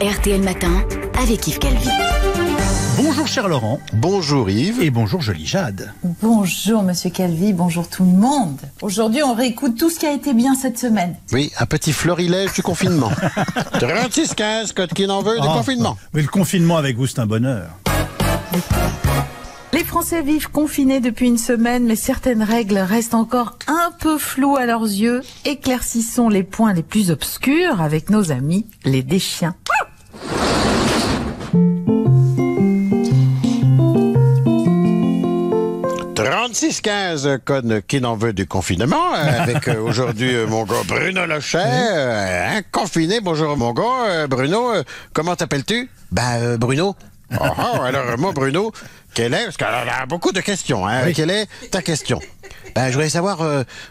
RTL Matin avec Yves Calvi. Bonjour cher Laurent. Bonjour Yves. Et bonjour jolie Jade. Bonjour Monsieur Calvi, bonjour tout le monde. Aujourd'hui on réécoute tout ce qui a été bien cette semaine. Oui, un petit florilège du confinement. 36-15, code qui n'en veut du confinement. Mais le confinement avec vous c'est un bonheur. Les Français vivent confinés depuis une semaine, mais certaines règles restent encore un peu floues à leurs yeux. Éclaircissons les points les plus obscurs avec nos amis, les déchiens. 36-15, code qui n'en veut du confinement, avec aujourd'hui mon gars Bruno Lochet, confiné. Bonjour mon gars, Bruno, comment t'appelles-tu? Bruno. Alors moi Bruno, parce qu'elle a beaucoup de questions, Oui. Quelle est ta question? Je voudrais savoir,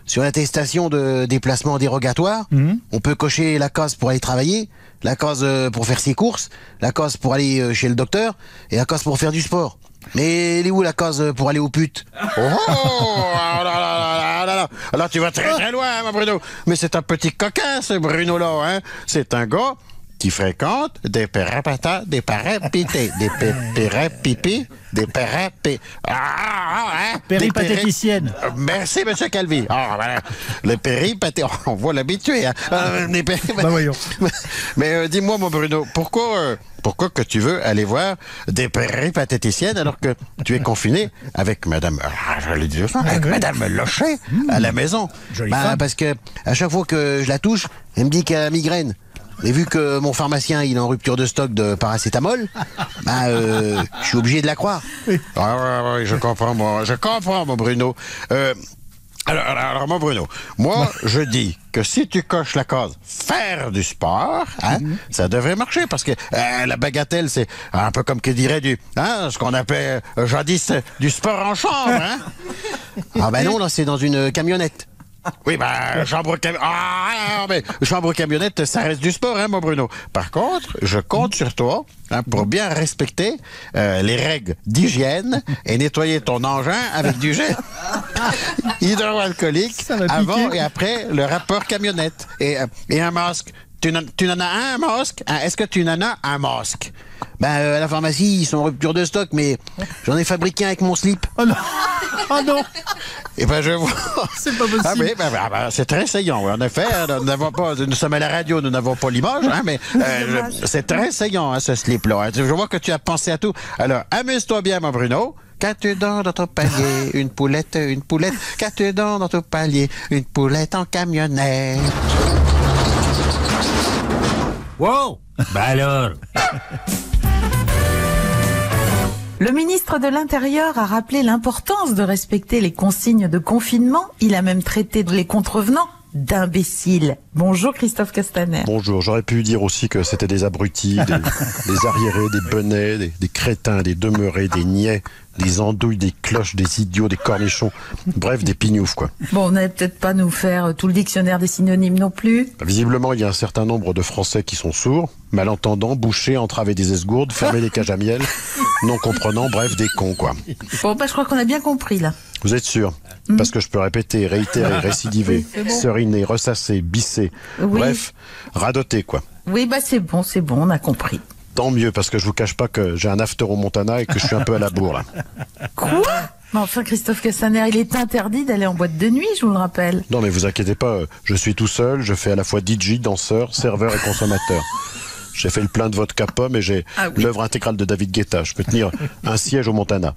sur l'attestation de déplacement dérogatoire, on peut cocher la case pour aller travailler, la case pour faire ses courses, la case pour aller chez le docteur, et la case pour faire du sport. Mais elle est où la case pour aller aux putes? Alors tu vas très très loin, mon Bruno. Mais c'est un petit coquin, ce Bruno-là, C'est un gars qui fréquente des pérapatas, des parapités, des pérapipis, des parapés. Péripatéticienne. Merci, monsieur Calvi. Voilà. Les péripatés, on voit l'habituer. Voyons. Mais dis-moi, mon Bruno, pourquoi que tu veux aller voir des péripatéticiennes alors que tu es confiné avec madame, madame Lochet à la maison? Jolie femme. Parce que à chaque fois que je la touche, elle me dit qu'elle a migraine. Et vu que mon pharmacien il est en rupture de stock de paracétamol, je suis obligé de la croire. Oui. Oui, je comprends, mon Bruno. Alors, mon Bruno, moi, je dis que si tu coches la case faire du sport, ça devrait marcher, parce que la bagatelle, c'est un peu comme que dirait ce qu'on appelait jadis du sport en chambre, non, là, c'est dans une camionnette. Oui, chambre camionnette, ça reste du sport, mon Bruno. Par contre, je compte sur toi pour bien respecter les règles d'hygiène et nettoyer ton engin avec du gel hydroalcoolique avant et après le rapport camionnette. Et un masque. Tu n'en as un masque? Est-ce que tu n'en as un masque? À la pharmacie, ils sont en rupture de stock, mais j'en ai fabriqué un avec mon slip. Oh non. Oh non. Et je vois. C'est pas possible. C'est très saillant, en effet. Nous sommes à la radio, nous n'avons pas l'image, mais c'est très saillant, ce slip-là. Je vois que tu as pensé à tout. Alors, amuse-toi bien, mon Bruno. Qu'as-tu dans ton palier? Une poulette. Qu'as-tu dans ton palier? Une poulette en camionnette. Wow! Alors? Le ministre de l'Intérieur a rappelé l'importance de respecter les consignes de confinement. Il a même traité les contrevenants d'imbéciles. Bonjour Christophe Castaner. Bonjour, j'aurais pu dire aussi que c'était des abrutis, des arriérés, des benets, des crétins, des demeurés, des niais, des andouilles, des cloches, des idiots, des cornichons, bref, des pignoufs, quoi. Bon, on n'allait peut-être pas nous faire tout le dictionnaire des synonymes non plus. Visiblement, il y a un certain nombre de Français qui sont sourds, malentendants, bouchés, entravés des esgourdes, fermés des cages à miel, non comprenants, bref, des cons, quoi. Bon, je crois qu'on a bien compris, là. Vous êtes sûr? Parce que je peux répéter, réitérer, récidiver, seriner, ressasser, bisser, bref, radoter, quoi. Oui, c'est bon, on a compris. Tant mieux, parce que je vous cache pas que j'ai un after au Montana et que je suis un peu à la bourre, là. Quoi? Mais enfin, Christophe Castaner, il est interdit d'aller en boîte de nuit, je vous le rappelle. Non, mais vous inquiétez pas, je suis tout seul, je fais à la fois DJ, danseur, serveur et consommateur. J'ai fait le plein de vodka pomme et j'ai l'œuvre intégrale de David Guetta. Je peux tenir un siège au Montana.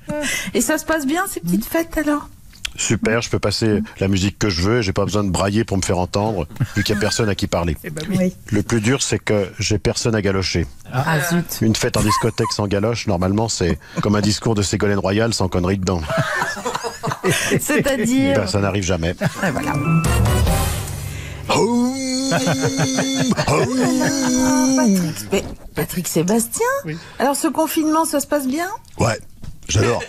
Et ça se passe bien, ces petites fêtes, alors? Super, je peux passer la musique que je veux, j'ai pas besoin de brailler pour me faire entendre, vu qu'il y a personne à qui parler. Oui. Le plus dur, c'est que j'ai personne à galocher. Ah zut. Une fête en discothèque sans galoche, normalement, c'est comme un discours de Ségolène Royal sans conneries dedans. C'est-à-dire? Ça n'arrive jamais. Et voilà. Patrick Sébastien? Oui. Alors, ce confinement, ça se passe bien? Ouais, j'adore.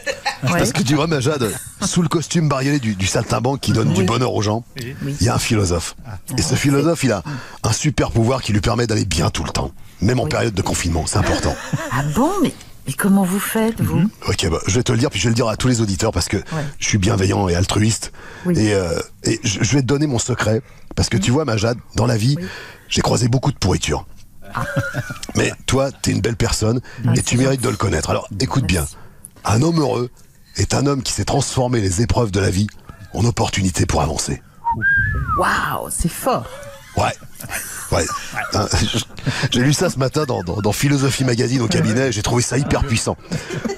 Parce que tu vois, ma Jade, sous le costume bariolé du saltimbanque qui donne du bonheur aux gens, il y a un philosophe. Et ce philosophe, il a un super pouvoir qui lui permet d'aller bien tout le temps. Même en période de confinement, c'est important. Ah bon? Mais comment vous faites, vous? Ok, je vais te le dire, puis je vais le dire à tous les auditeurs parce que je suis bienveillant et altruiste. Oui. Et je vais te donner mon secret. Parce que tu vois, ma Jade, dans la vie, j'ai croisé beaucoup de pourriture. Mais toi, t'es une belle personne et tu mérites de le connaître. Alors, écoute bien. Un homme heureux est un homme qui sait transformer les épreuves de la vie en opportunités pour avancer. Waouh, c'est fort. Ouais. J'ai lu ça ce matin dans Philosophie Magazine au cabinet, j'ai trouvé ça hyper puissant.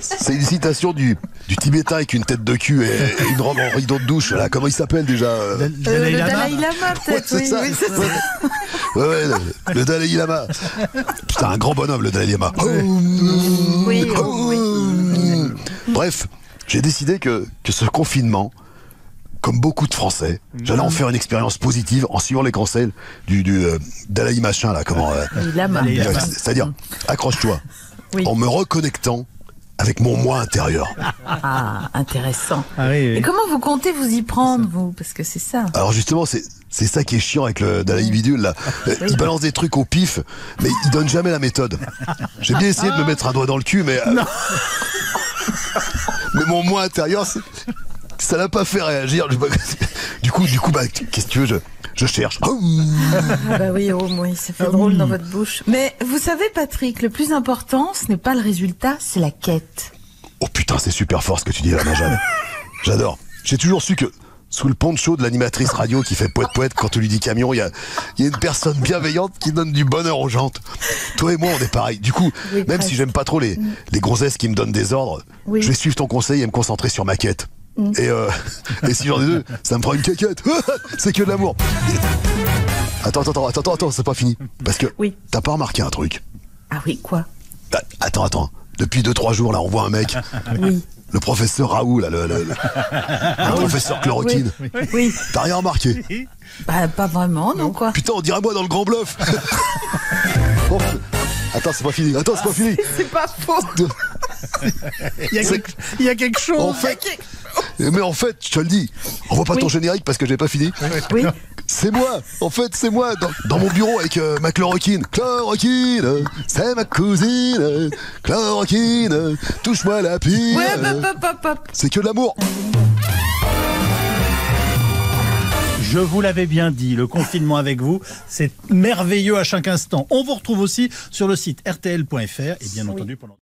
C'est une citation du Tibétain avec une tête de cul et une robe en rideau de douche, là, comment il s'appelle déjà Le Dalai Lama, peut-être, c'est ça. c'est ça. Ouais, le Dalai Lama. Putain, un grand bonhomme, le Dalai Lama. Oui. Bref, j'ai décidé que ce confinement, comme beaucoup de Français, j'allais en faire une expérience positive en suivant les conseils du Dalai machin là, comment Lama. c'est-à-dire accroche-toi, Oui. en me reconnectant avec mon moi intérieur. Ah, intéressant. Ah oui, oui. Et comment vous comptez vous y prendre, vous? Parce que c'est ça. Alors justement, c'est ça qui est chiant avec le Dalai bidule là. Il balance des trucs au pif, mais il donne jamais la méthode. J'ai bien essayé de me mettre un doigt dans le cul, mais mais mon moi intérieur, ça l'a pas fait réagir. Du coup, bah, qu'est-ce que tu veux, je cherche. Ah bah oui, ça fait drôle dans votre bouche. Mais vous savez, Patrick, le plus important, ce n'est pas le résultat, c'est la quête. Oh putain, c'est super fort ce que tu dis là, Majane. J'adore. J'ai toujours su que sous le poncho de l'animatrice radio qui fait poète quand tu lui dis camion, il y a une personne bienveillante qui donne du bonheur aux gens. Toi et moi, on est pareil. Du coup, même si j'aime pas trop les gonzesses qui me donnent des ordres, je vais suivre ton conseil et me concentrer sur ma quête. Et si j'en ai deux, ça me prend une caquette. C'est que de l'amour. Attends, c'est pas fini. Parce que t'as pas remarqué un truc? Ah oui, quoi? Attends. Depuis 2-3 jours, là, on voit un mec. Oui. Le professeur Raoult, là, le professeur Chloroquine. Oui. T'as rien remarqué? Bah, pas vraiment, non, quoi. Putain, on dirait moi dans le Grand Bluff. Bon, attends, c'est pas fini. C'est pas faux. Il y a quelque chose. En fait, je te le dis, on voit pas ton générique parce que j'ai pas fini. Oui. C'est moi, dans mon bureau avec ma chloroquine. Chloroquine, c'est ma cousine. Chloroquine, touche-moi la pile. Ouais, hop. C'est que de l'amour. Je vous l'avais bien dit, le confinement avec vous, c'est merveilleux à chaque instant. On vous retrouve aussi sur le site rtl.fr et bien entendu pendant...